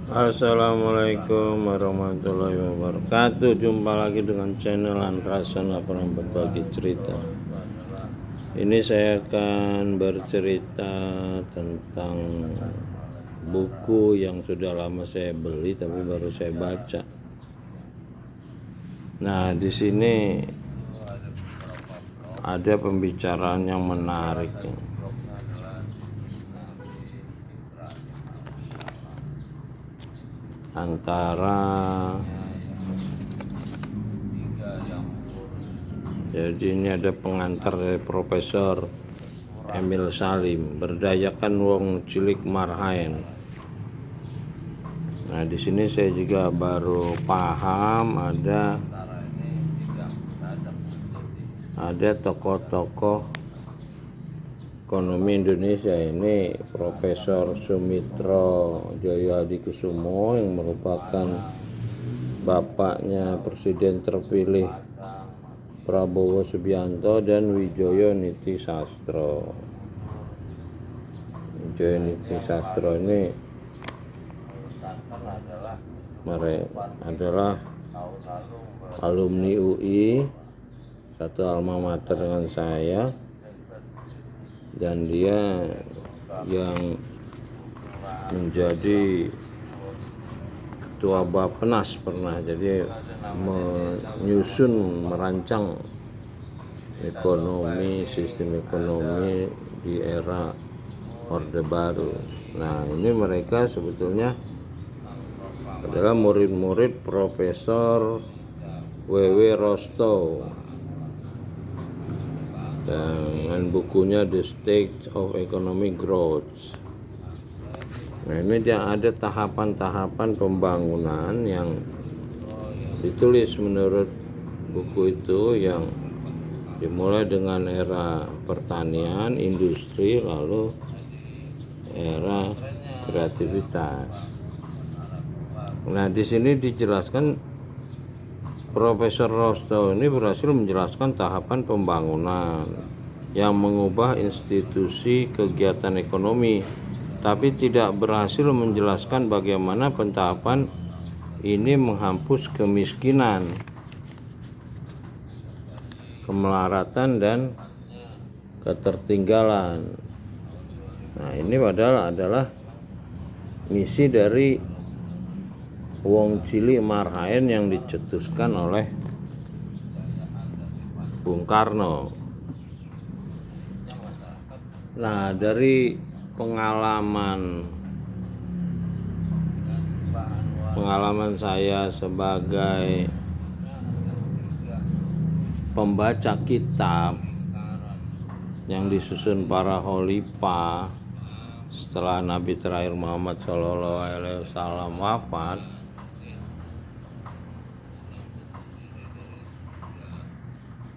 Assalamualaikum warahmatullahi wabarakatuh. Jumpa lagi dengan channel Antrasan Laporan Berbagi Cerita. Ini saya akan bercerita tentang buku yang sudah lama saya beli tapi baru saya baca. Nah, di sini ada pembicaraan yang menarik antara jadi ini ada pengantar dari Profesor Emil Salim, Berdayakan Wong Cilik Marhaen. Nah, di sini saya juga baru paham ada tokoh-tokoh ekonomi Indonesia. Ini Profesor Sumitro Djoyohadikusumo yang merupakan bapaknya Presiden terpilih Prabowo Subianto dan Widjojo Nitisastro. Widjojo Nitisastro ini adalah alumni UI, satu alma mater dengan saya, dan dia yang menjadi ketua Bappenas pernah, jadi merancang sistem ekonomi di era Orde Baru. Nah, ini mereka sebetulnya adalah murid-murid Profesor W.W. Rostow dengan bukunya The Stage of Economic Growth. Nah, ini dia ada tahapan-tahapan pembangunan yang ditulis menurut buku itu, yang dimulai dengan era pertanian, industri, lalu era kreativitas. Nah, di sini dijelaskan Profesor Rostow ini berhasil menjelaskan tahapan pembangunan yang mengubah institusi kegiatan ekonomi, tapi tidak berhasil menjelaskan bagaimana pentahapan ini menghapus kemiskinan, kemelaratan, dan ketertinggalan. Nah, ini padahal adalah misi dari Wong Cilik Marhaen yang dicetuskan oleh Bung Karno. Nah, dari pengalaman saya sebagai pembaca kitab yang disusun para khalifah setelah Nabi terakhir Muhammad SAW wafat,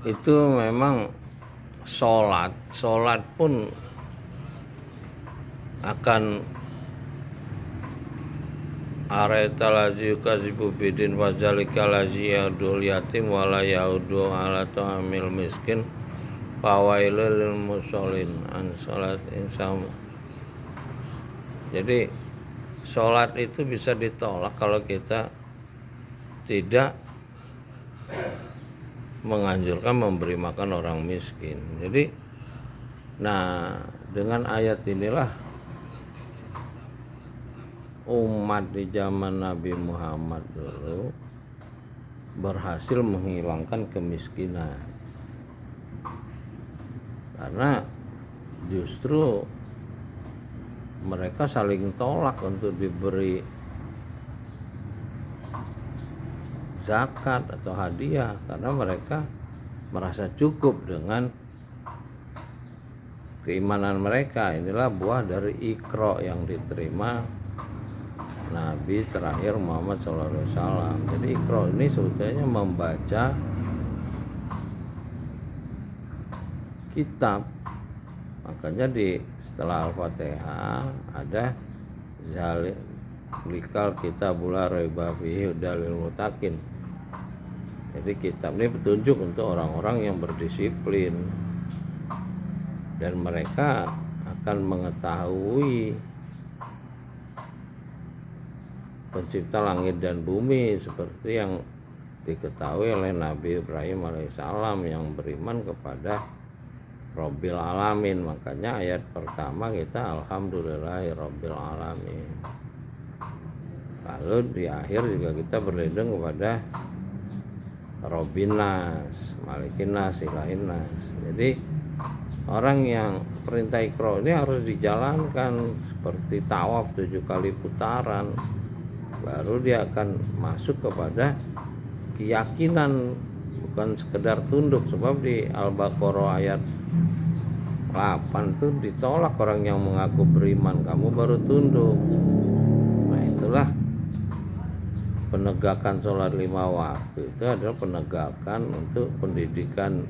itu memang sholat pun akan areta lazi yukazibu bidin wazalika lazi yaudul yatim wala yaudu ala ta'amil miskin fawailul lil musallin an sholat insam. Jadi sholat itu bisa ditolak kalau kita tidak menganjurkan memberi makan orang miskin. Jadi, nah, dengan ayat inilah umat di zaman Nabi Muhammad dulu berhasil menghilangkan kemiskinan, karena justru mereka saling tolak untuk diberi zakat atau hadiah karena mereka merasa cukup dengan keimanan mereka. Inilah buah dari Iqra yang diterima Nabi terakhir Muhammad SAW. Jadi Iqra ini sebetulnya membaca kitab. Makanya setelah Al-Fatihah ada zalikal kitabul la raiba fihi hudalil muttaqin. Jadi kitab ini petunjuk untuk orang-orang yang berdisiplin, dan mereka akan mengetahui pencipta langit dan bumi, seperti yang diketahui oleh Nabi Ibrahim alaihissalam yang beriman kepada Rabbil Alamin. Makanya ayat pertama kita alhamdulillahi Rabbil Alamin. Lalu di akhir juga kita berlindung kepada Rabbin Nas, Malikin Nas, Ilahin Nas. Jadi orang yang perintah Iqra ini harus dijalankan seperti tawaf 7 kali putaran, baru dia akan masuk kepada keyakinan, bukan sekedar tunduk. Sebab di Al-Baqarah ayat 8 tuh ditolak orang yang mengaku beriman, kamu baru tunduk. Nah itulah penegakan sholat 5 waktu, itu adalah penegakan untuk pendidikan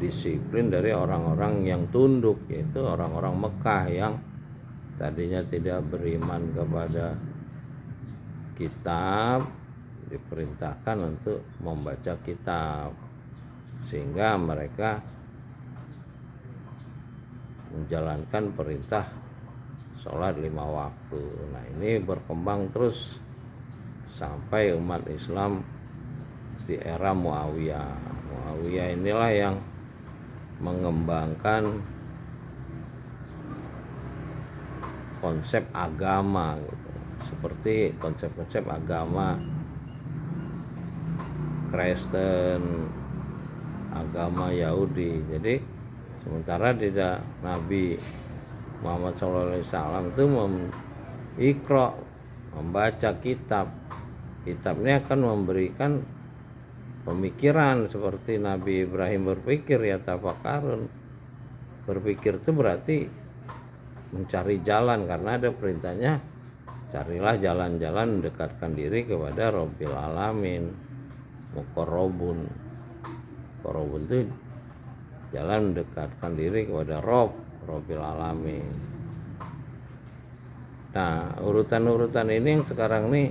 disiplin dari orang-orang yang tunduk, yaitu orang-orang Mekah yang tadinya tidak beriman kepada kitab, diperintahkan untuk membaca kitab, sehingga mereka menjalankan perintah sholat 5 waktu. Nah ini berkembang terus sampai umat Islam di era Muawiyah. Muawiyah inilah yang mengembangkan konsep agama gitu. Seperti konsep-konsep agama Kristen, agama Yahudi. Jadi sementara tidak, Nabi Muhammad SAW itu Iqra, membaca kitab. Kitabnya akan memberikan pemikiran seperti Nabi Ibrahim berpikir, ya tafakarun. Berpikir itu berarti mencari jalan, karena ada perintahnya carilah jalan-jalan mendekatkan diri kepada Rabbil Alamin. Muqarrabun itu jalan mendekatkan diri kepada Rabbil Alamin. Nah urutan-urutan ini yang sekarang nih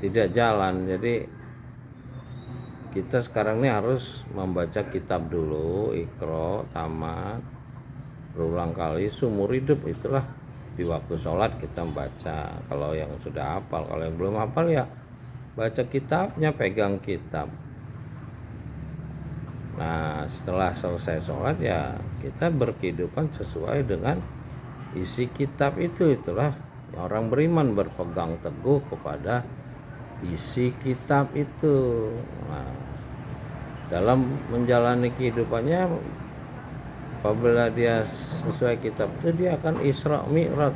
tidak jalan. Jadi kita sekarang ini harus membaca kitab dulu, Iqra, tamat, berulang kali seumur hidup. Itulah di waktu sholat kita membaca. Kalau yang sudah hafal, kalau yang belum hafal ya baca kitabnya, pegang kitab. Nah setelah selesai sholat ya kita berkehidupan sesuai dengan isi kitab itu. Itulah orang beriman, berpegang teguh kepada isi kitab itu. Nah, dalam menjalani kehidupannya, apabila dia sesuai kitab itu, dia akan Isra Mi'raj,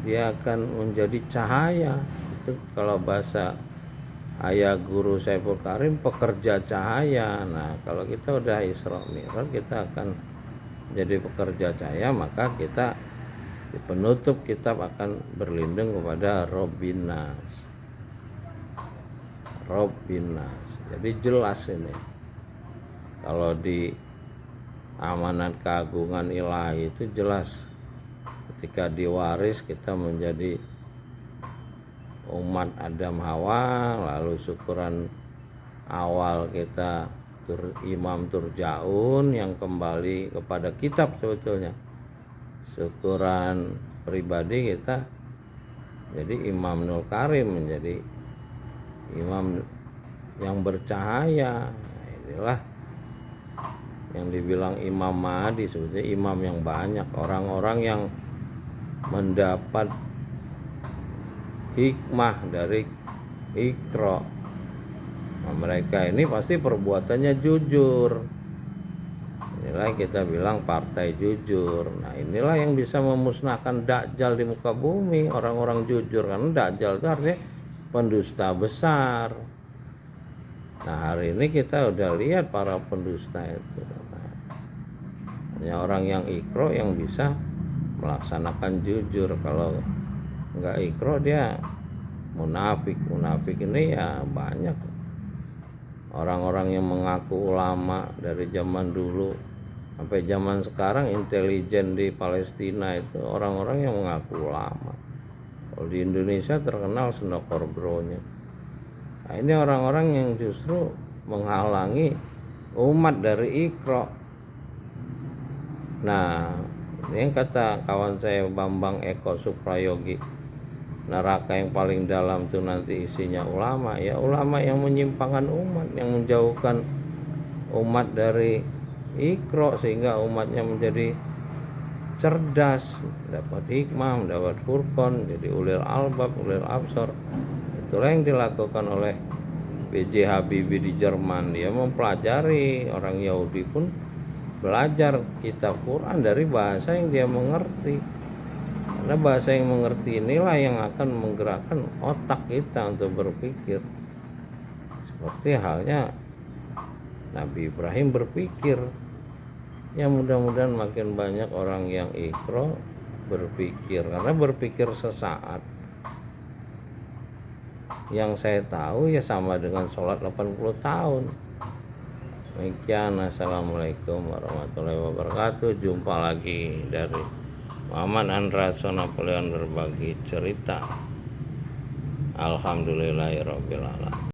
dia akan menjadi cahaya. Itu kalau bahasa ayah guru Saiful Karim, pekerja cahaya. Nah kalau kita udah Isra Mi'raj, kita akan jadi pekerja cahaya, maka kita di penutup kitab akan berlindung kepada Rabbin Nas. Jadi jelas ini. Kalau di amanat keagungan ilahi itu jelas, ketika diwaris kita menjadi umat Adam Hawa, lalu syukuran awal kita Imam Turja'un yang kembali kepada kitab. Sebetulnya syukuran pribadi kita jadi Imam Nul Karim, menjadi imam yang bercahaya. Inilah yang dibilang Imam Mahdi, sebetulnya imam yang banyak, orang-orang yang mendapat hikmah dari Iqra. Nah, mereka ini pasti perbuatannya jujur. Inilah kita bilang partai jujur. Nah inilah yang bisa memusnahkan Dajjal di muka bumi, orang-orang jujur. Karena Dajjal itu artinya pendusta besar. Nah hari ini kita udah lihat para pendusta itu. Nah, hanya orang yang Iqra yang bisa melaksanakan jujur. Kalau enggak Iqra dia munafik. Munafik ini ya banyak. Orang-orang yang mengaku ulama dari zaman dulu sampai zaman sekarang, intelijen di Palestina itu orang-orang yang mengaku ulama. Kalau di Indonesia terkenal Sendokor Bro-nya. Nah ini orang-orang yang justru menghalangi umat dari Iqra. Nah ini yang kata kawan saya Bambang Eko Suprayogi, neraka yang paling dalam tuh nanti isinya ulama, ya ulama yang menyimpangkan umat, yang menjauhkan umat dari Iqra sehingga umatnya menjadi cerdas, dapat hikmah, mendapat furqan, jadi ulil albab, ulil absar. Itulah yang dilakukan oleh B.J. Habibie di Jerman. Dia mempelajari, orang Yahudi pun belajar kitab Quran dari bahasa yang dia mengerti, karena bahasa yang mengerti inilah yang akan menggerakkan otak kita untuk berpikir. Seperti halnya Nabi Ibrahim berpikir. Ya mudah-mudahan makin banyak orang yang Iqra berpikir, karena berpikir sesaat yang saya tahu ya sama dengan sholat 80 tahun. Demikian, assalamualaikum warahmatullahi wabarakatuh. Jumpa lagi dari Muhammad Andra Napoleon berbagi cerita. Alhamdulillahirobbilalamin.